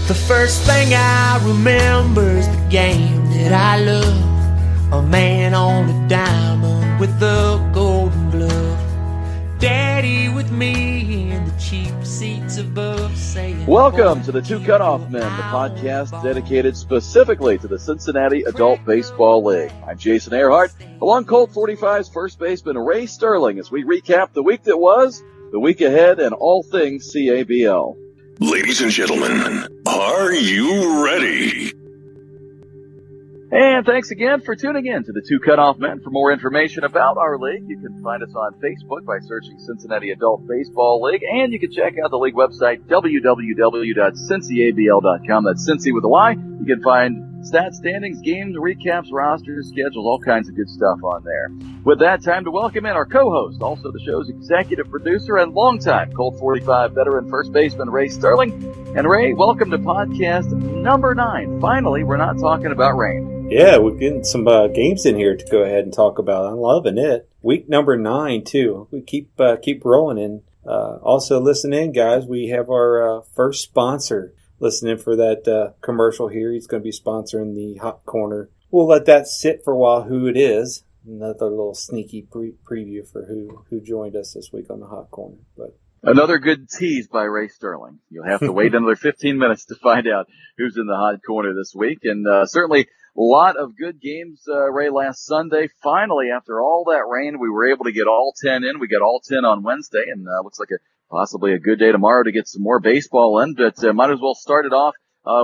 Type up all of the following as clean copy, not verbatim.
The first thing I remember is the game that I love. A man on a diamond with a golden glove. Daddy with me in the cheap seats above saying... Welcome to the Two Cutoff Men, the podcast dedicated specifically to the Cincinnati Adult Baseball League. I'm Jason Earhart, along Colt 45's first baseman Ray Sterling as we recap the week that was, the week ahead, and all things CABL. Ladies and gentlemen, are you ready? And thanks again for tuning in to the Two Cutoff Men. For more information about our league, you can find us on Facebook by searching Cincinnati Adult Baseball League, and you can check out the league website, www.CincyABL.com. That's Cincy with a Y. You can find stats, standings, games, recaps, rosters, schedules, all kinds of good stuff on there. With that, time to welcome in our co-host, also the show's executive producer and longtime Colt 45 veteran first baseman Ray Sterling. And Ray, welcome to podcast number 9. Finally, we're not talking about rain. Yeah, we're getting some games in here to go ahead and talk about. I'm loving it. Week number 9, too. We keep rolling in. Also, listen in, guys. We have our first sponsor. Listen in for that commercial here. He's going to be sponsoring the Hot Corner. We'll let that sit for a while, who it is. Another little sneaky preview for who joined us this week on the Hot Corner. But another good tease by Ray Sterling. You'll have to wait another 15 minutes to find out who's in the Hot Corner this week. And certainly a lot of good games, Ray, last Sunday. Finally, after all that rain, we were able to get all 10 in. We got all 10 on Wednesday, and looks like possibly a good day tomorrow to get some more baseball in. But might as well start it off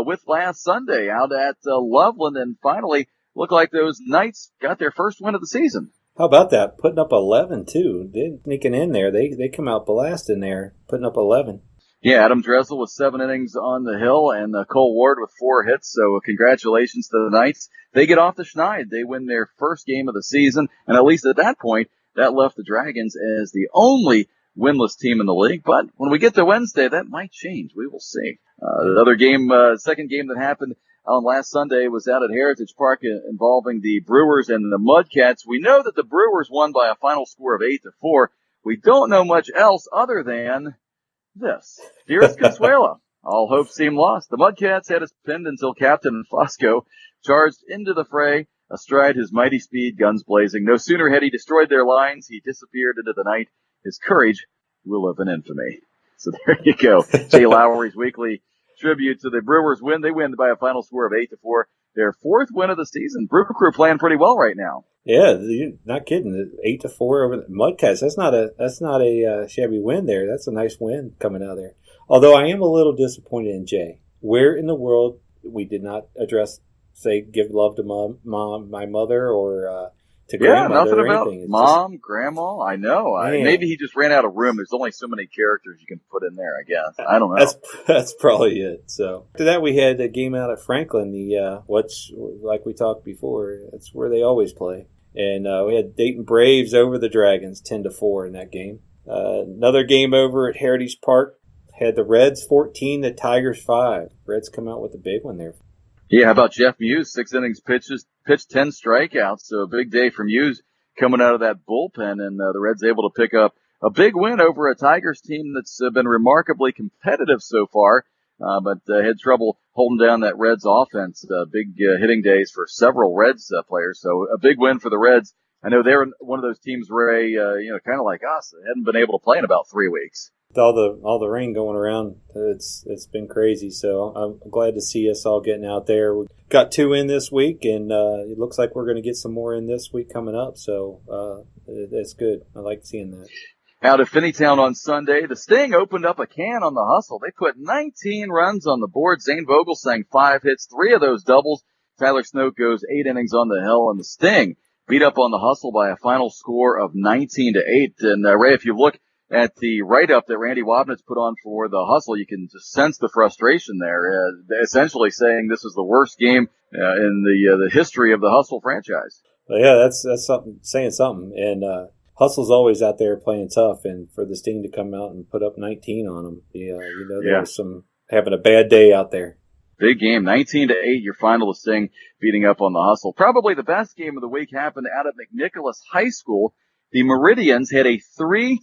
with last Sunday out at Loveland, and finally looked like those Knights got their first win of the season. How about that? Putting up 11, too. They're sneaking in there. They come out blasting there, putting up 11. Yeah, Adam Dressel with 7 innings on the hill, and Cole Ward with 4 hits. So congratulations to the Knights. They get off the schneid. They win their first game of the season, and at least at that point, that left the Dragons as the only winless team in the league. But when we get to Wednesday, that might change. We will see. The other game, second game that happened on last Sunday was out at Heritage Park involving the Brewers and the Mudcats. We know that the Brewers won by a final score of 8-4. We don't know much else other than this. Dearest Consuelo, all hope seemed lost. The Mudcats had us pinned until Captain Fosco charged into the fray, astride his mighty speed, guns blazing. No sooner had he destroyed their lines, he disappeared into the night. His courage will live in infamy. So there you go. Jay Lowry's weekly tribute to the Brewers win. They win by a final score of 8-4. Their 4th win of the season. Brew Crew playing pretty well right now. Yeah, you're not kidding. 8-4 over the Mudcats. That's not a shabby win there. That's a nice win coming out of there. Although I am a little disappointed in Jay. Where in the world we did not address, say, give love to my mother or to grandmother nothing or about anything. Mom, grandma. I know. Maybe he just ran out of room. There's only so many characters you can put in there, I guess. I don't know. That's probably it. So after that, we had a game out at Franklin. Like we talked before, that's where they always play. And we had Dayton Braves over the Dragons, 10-4 in that game. Another game over at Heritage Park had the Reds 14, the Tigers 5. Reds come out with a big one there. Yeah, how about Jeff Muse? 6 innings pitched 10 strikeouts. So a big day for Muse coming out of that bullpen, and the Reds able to pick up a big win over a Tigers team that's been remarkably competitive so far, but had trouble holding down that Reds offense. Big hitting days for several Reds players. So a big win for the Reds. I know they're one of those teams, Ray, kind of like us, that hadn't been able to play in about 3 weeks. With all the rain going around, it's been crazy. So I'm glad to see us all getting out there. We got 2 in this week, and it looks like we're going to get some more in this week coming up. So it's good. I like seeing that. Out of Finneytown on Sunday, the Sting opened up a can on the hustle. They put 19 runs on the board. Zane Vogel sang 5 hits, 3 of those doubles. Tyler Snoke goes 8 innings on the hill, and the Sting beat up on the hustle by a final score of 19-8. And Ray, if you look at the write-up that Randy Wabnitz put on for the hustle, you can just sense the frustration there, essentially saying this is the worst game in the history of the hustle franchise. Well, yeah, that's something, saying something. And Hustle's always out there playing tough, and for the Sting to come out and put up 19 on them, there was some having a bad day out there. Big game, 19-8, your final to Sting beating up on the hustle. Probably the best game of the week happened out at McNicholas High School. The Meridians had a 3-0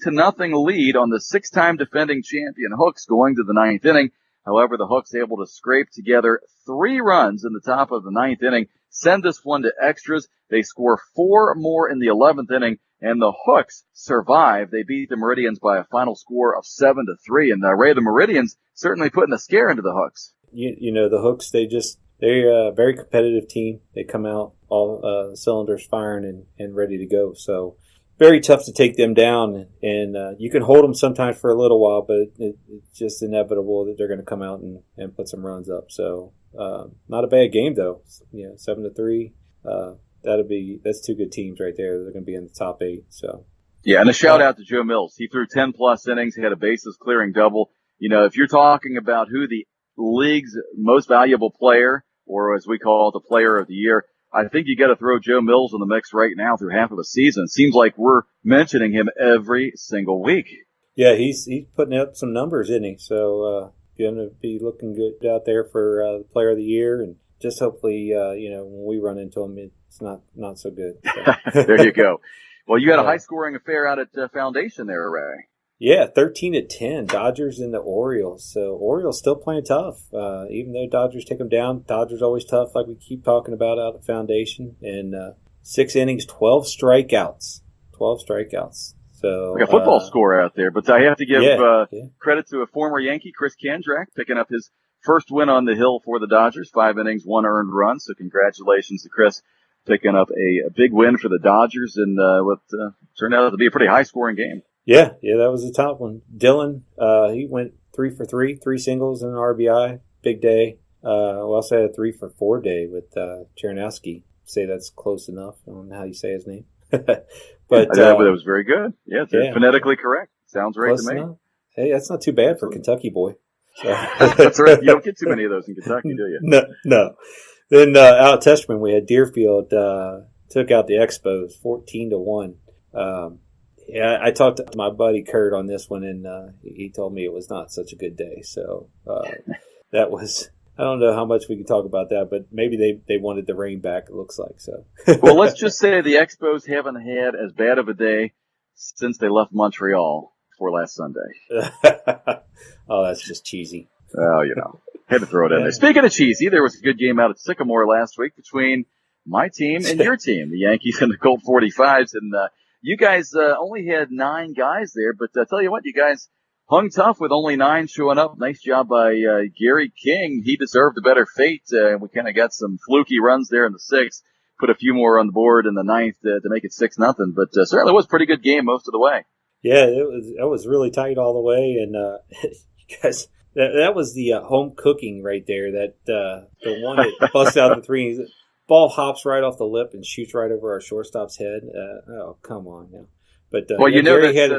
lead on the 6-time defending champion Hooks going to the 9th inning. However, the Hooks able to scrape together 3 runs in the top of the 9th inning, send this one to extras. They score 4 more in the 11th inning, and the Hooks survive. They beat the Meridians by a final score of 7-3. And Ray, the Meridians certainly putting a scare into the Hooks. You know, the Hooks, they're a very competitive team. They come out all cylinders firing and ready to go. So very tough to take them down. And you can hold them sometimes for a little while, but it's just inevitable that they're going to come out and put some runs up. So not a bad game, though. 7-3. That's 2 good teams right there. They're going to be in the top 8. So yeah, and a shout out to Joe Mills. He threw 10 plus innings. He had a bases clearing double. You know, if you're talking about who the league's most valuable player, or as we call it, the player of the year, I think you got to throw Joe Mills in the mix right now through half of a season. It seems like we're mentioning him every single week. Yeah, he's putting up some numbers, isn't he? So going to be looking good out there for the player of the year, and just hopefully, when we run into him, it's not so good. So. There you go. Well, you had a high-scoring affair out at Foundation there, Ray. Yeah, 13-10, Dodgers and the Orioles. So Orioles still playing tough, even though Dodgers take them down. Dodgers always tough, like we keep talking about out at Foundation. And 6 innings, 12 strikeouts. 12 strikeouts. So like a football score out there, but I have to give credit to a former Yankee, Chris Kandrak, picking up his first win on the hill for the Dodgers. 5 innings, 1 earned run. So congratulations to Chris picking up a big win for the Dodgers in what turned out to be a pretty high-scoring game. Yeah, that was a top one. Dylan, he went 3 for 3, 3 singles and an RBI. Big day. We also had a 3 for 4 day with Cheranowski. Say that's close enough. I don't know how you say his name. but that was very good. Yeah, phonetically correct. Sounds right to me. Enough. Hey, that's not too bad for a Kentucky boy. So. That's right. You don't get too many of those in Kentucky, do you? No. Then out at Testament, we had Deerfield took out the Expos 14-1. Yeah, I talked to my buddy Kurt on this one, and he told me it was not such a good day. So that was, I don't know how much we can talk about that, but maybe they wanted the rain back, it looks like. So. Well, let's just say the Expos haven't had as bad of a day since they left Montreal for last Sunday. Oh, that's just cheesy. Oh, had to throw it in there. Speaking of cheesy, there was a good game out at Sycamore last week between my team and your team, the Yankees and the Colt 45s, and you guys only had 9 guys there, but I tell you what, you guys hung tough with only 9 showing up. Nice job by Gary King. He deserved a better fate. We kind of got some fluky runs there in the 6th, put a few more on the board in the 9th to make it 6-0, but certainly was a pretty good game most of the way. Yeah, it was really tight all the way, and you guys, that was the home cooking right there. That the one that busts out the 3. Ball hops right off the lip and shoots right over our shortstop's head. Oh, come on now. But well,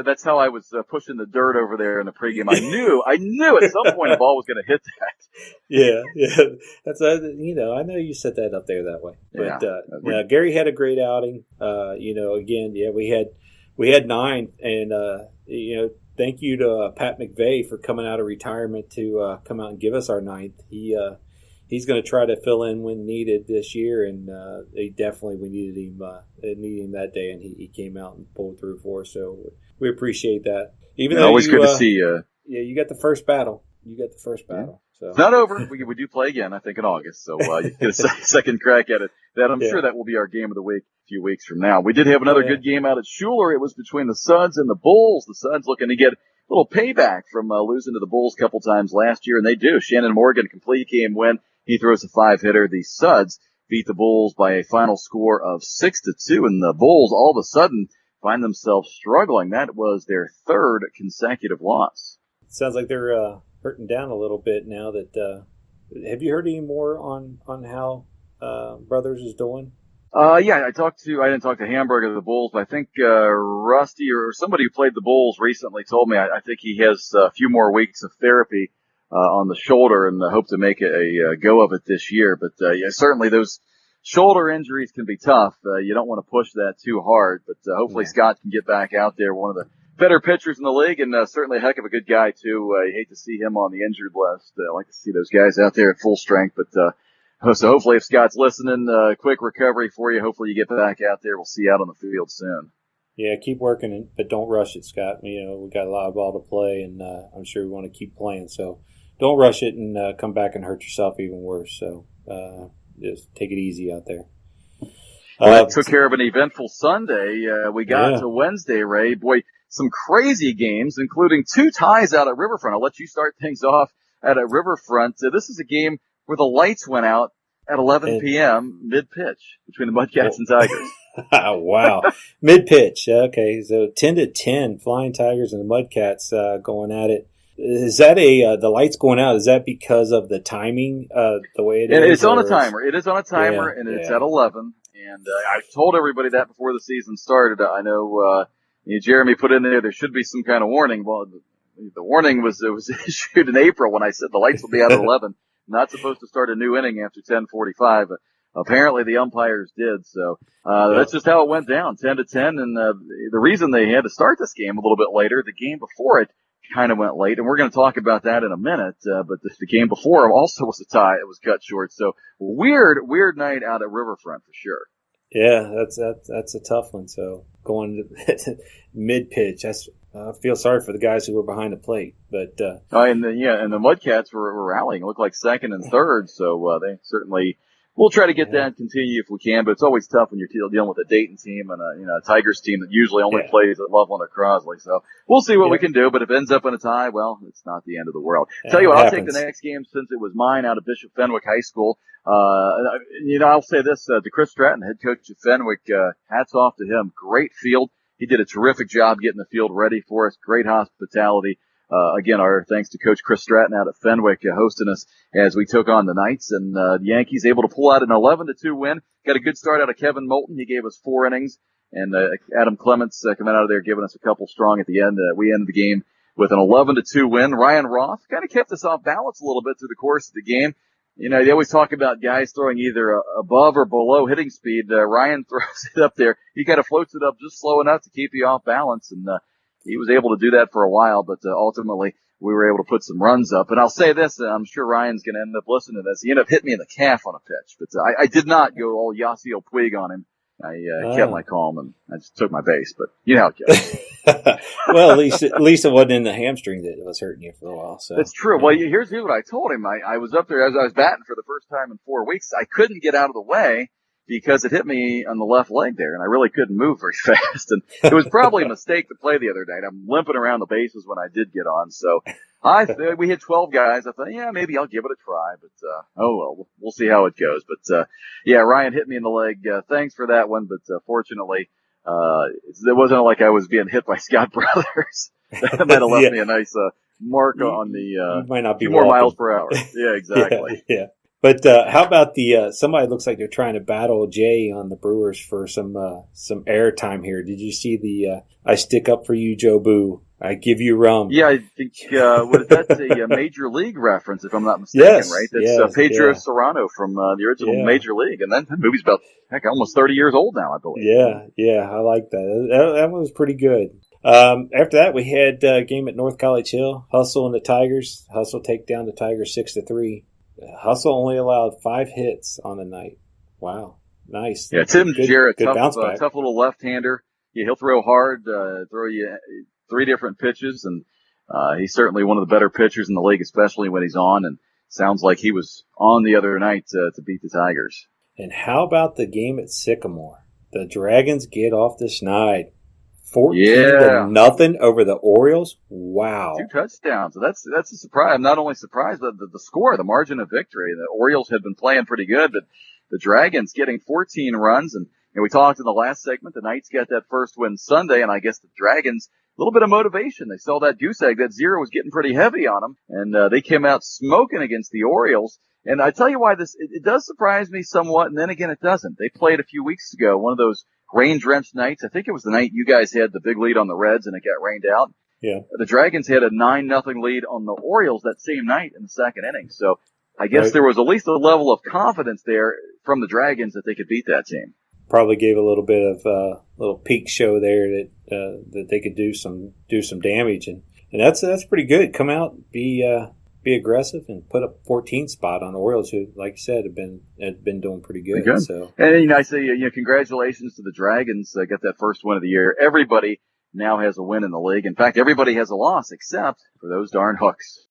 that's how I was pushing the dirt over there in the pregame. I knew at some point a ball was going to hit that. Yeah. That's I know you set that up there that way. But Gary had a great outing. Again, we had 9, and thank you to Pat McVeigh for coming out of retirement to come out and give us our 9th. He's going to try to fill in when needed this year, and we needed him that day, and he came out and pulled through for us. So we appreciate that. Even though always good to see you. Yeah, you got the first battle. So it's not over. We do play again, I think, in August. So you get a second crack at it. I'm sure that will be our game of the week a few weeks from now. We did have another good game out at Schuler. It was between the Suds and the Bulls. The Suds looking to get a little payback from losing to the Bulls a couple times last year, and they do. Shannon Morgan, complete game win. He throws a 5-hitter. The Suds beat the Bulls by a final score of 6-2, and the Bulls all of a sudden find themselves struggling. That was their 3rd consecutive loss. Sounds like they're hurting down a little bit now. That have you heard any more on how Brothers is doing? Yeah, I didn't talk to Hamburg of the Bulls, but I think Rusty or somebody who played the Bulls recently told me I think he has a few more weeks of therapy on the shoulder, and hope to make a go of it this year. But certainly those shoulder injuries can be tough. You don't want to push that too hard, but hopefully Scott can get back out there. One of the better pitchers in the league, and certainly a heck of a good guy too. You hate to see him on the injured list. I like to see those guys out there at full strength. But so hopefully, if Scott's listening, quick recovery for you. Hopefully, you get back out there. We'll see you out on the field soon. Yeah, keep working, but don't rush it, Scott. We got a lot of ball to play, and I'm sure we want to keep playing. So don't rush it and come back and hurt yourself even worse. So just take it easy out there. Well, that took care of an eventful Sunday. We got to Wednesday, Ray. Boy, some crazy games, including 2 ties out at Riverfront. I'll let you start things off at a Riverfront. This is a game where the lights went out at 11 p.m. mid-pitch between the Mudcats and Tigers. Wow. Mid-pitch. Okay, so 10-10, Flying Tigers and the Mudcats going at it. Is that the lights going out, is that because of the timing, the way it is? It's on a timer. It is on a timer, and it's at 11. And I told everybody that before the season started. I know Jeremy put in there should be some kind of warning. Well, the warning was issued in April when I said the lights will be out at 11. Not supposed to start a new inning after 10:45. Apparently the umpires did. So that's just how it went down, 10-10. And the reason they had to start this game a little bit later, the game before it kind of went late, and we're going to talk about that in a minute. But the game before also was a tie. It was cut short. So weird night out at Riverfront for sure. Yeah, that's a tough one. So going mid pitch, I feel sorry for the guys who were behind the plate. But and the Mudcats were rallying. It looked like second and third. So they certainly. We'll try to get that and continue if we can, but it's always tough when you're dealing with a Dayton team and a Tigers team that usually only plays at Loveland or Crosley. So we'll see what we can do, but if it ends up in a tie, well, it's not the end of the world. Tell you what, I'll take the next game since it was mine out of Bishop Fenwick High School. I'll say this, to Chris Stratton, head coach of Fenwick, hats off to him. Great field. He did a terrific job getting the field ready for us. Great hospitality. Again, our thanks to Coach Chris Stratton out at Fenwick hosting us as we took on the Knights, and the Yankees able to pull out an 11-2 win. Got a good start out of Kevin Moulton. He gave us 4 innings, and Adam Clements coming out of there giving us a couple strong at the end. We ended the game with an 11-2 win. Ryan Roth kind of kept us off balance a little bit through the course of the game. They always talk about guys throwing either above or below hitting speed. Ryan throws it up there. He kind of floats it up just slow enough to keep you off balance, and he was able to do that for a while, but ultimately we were able to put some runs up. And I'll say this, I'm sure Ryan's going to end up listening to this. He ended up hitting me in the calf on a pitch, but I did not go all Yasiel Puig on him. I kept my calm and I just took my base, but you know how it goes. Well, at least it wasn't in the hamstring that was hurting you for a while. So that's true. Well, here's what I told him. I was up there as I was batting for the first time in 4 weeks. I couldn't get out of the way because it hit me on the left leg there, and I really couldn't move very fast. And it was probably a mistake to play the other night. I'm limping around the bases when I did get on. So we hit 12 guys. I thought, maybe I'll give it a try. But we'll see how it goes. But Ryan hit me in the leg. Thanks for that one. But fortunately, it wasn't like I was being hit by Scott Brothers. That might have left me a nice mark on the might not be more miles per hour. Yeah, exactly. Yeah. But how about somebody looks like they're trying to battle Jay on the Brewers for some air time here. Did you see the I stick up for you, Joe Boo? I give you rum. Yeah, I think that's a Major League reference, if I'm not mistaken, right? That's Pedro Serrano from the original Major League, and that movie's about almost 30 years old now, I believe. Yeah, I like that. That one was pretty good. After that, we had a game at North College Hill. Hustle and the Tigers. Hustle take down the Tigers 6-3. Hustle only allowed 5 hits on the night. Wow. Nice. Yeah, Tim Jarrett, tough little left-hander. Yeah, he'll throw hard, throw you 3 different pitches, and he's certainly one of the better pitchers in the league, especially when he's on, and sounds like he was on the other night to beat the Tigers. And how about the game at Sycamore? The Dragons get off the schneid. 14-0 over the Orioles. Wow. 2 touchdowns. So that's a surprise. I'm not only surprised, but the score, the margin of victory. The Orioles had been playing pretty good, but the Dragons getting 14 runs. And we talked in the last segment, the Knights got that first win Sunday, and I guess the Dragons, a little bit of motivation. They saw that goose egg, that 0 was getting pretty heavy on them, and they came out smoking against the Orioles. And I tell you why it does surprise me somewhat, and then again it doesn't. They played a few weeks ago, one of those rain-drenched nights. I think it was the night you guys had the big lead on the Reds and it got rained out. Yeah. The Dragons had a 9-0 lead on the Orioles that same night in the second inning. So I guess there was at least a level of confidence there from the Dragons that they could beat that team. Probably gave a little bit of little peak show there that they could do some damage, and that's pretty good. Come out, be aggressive, and put up 14th spot on the Orioles, who, like you said, had been doing pretty good. So, and I say, congratulations to the Dragons. Got that first win of the year. Everybody now has a win in the league. In fact, everybody has a loss except for those darn Hooks.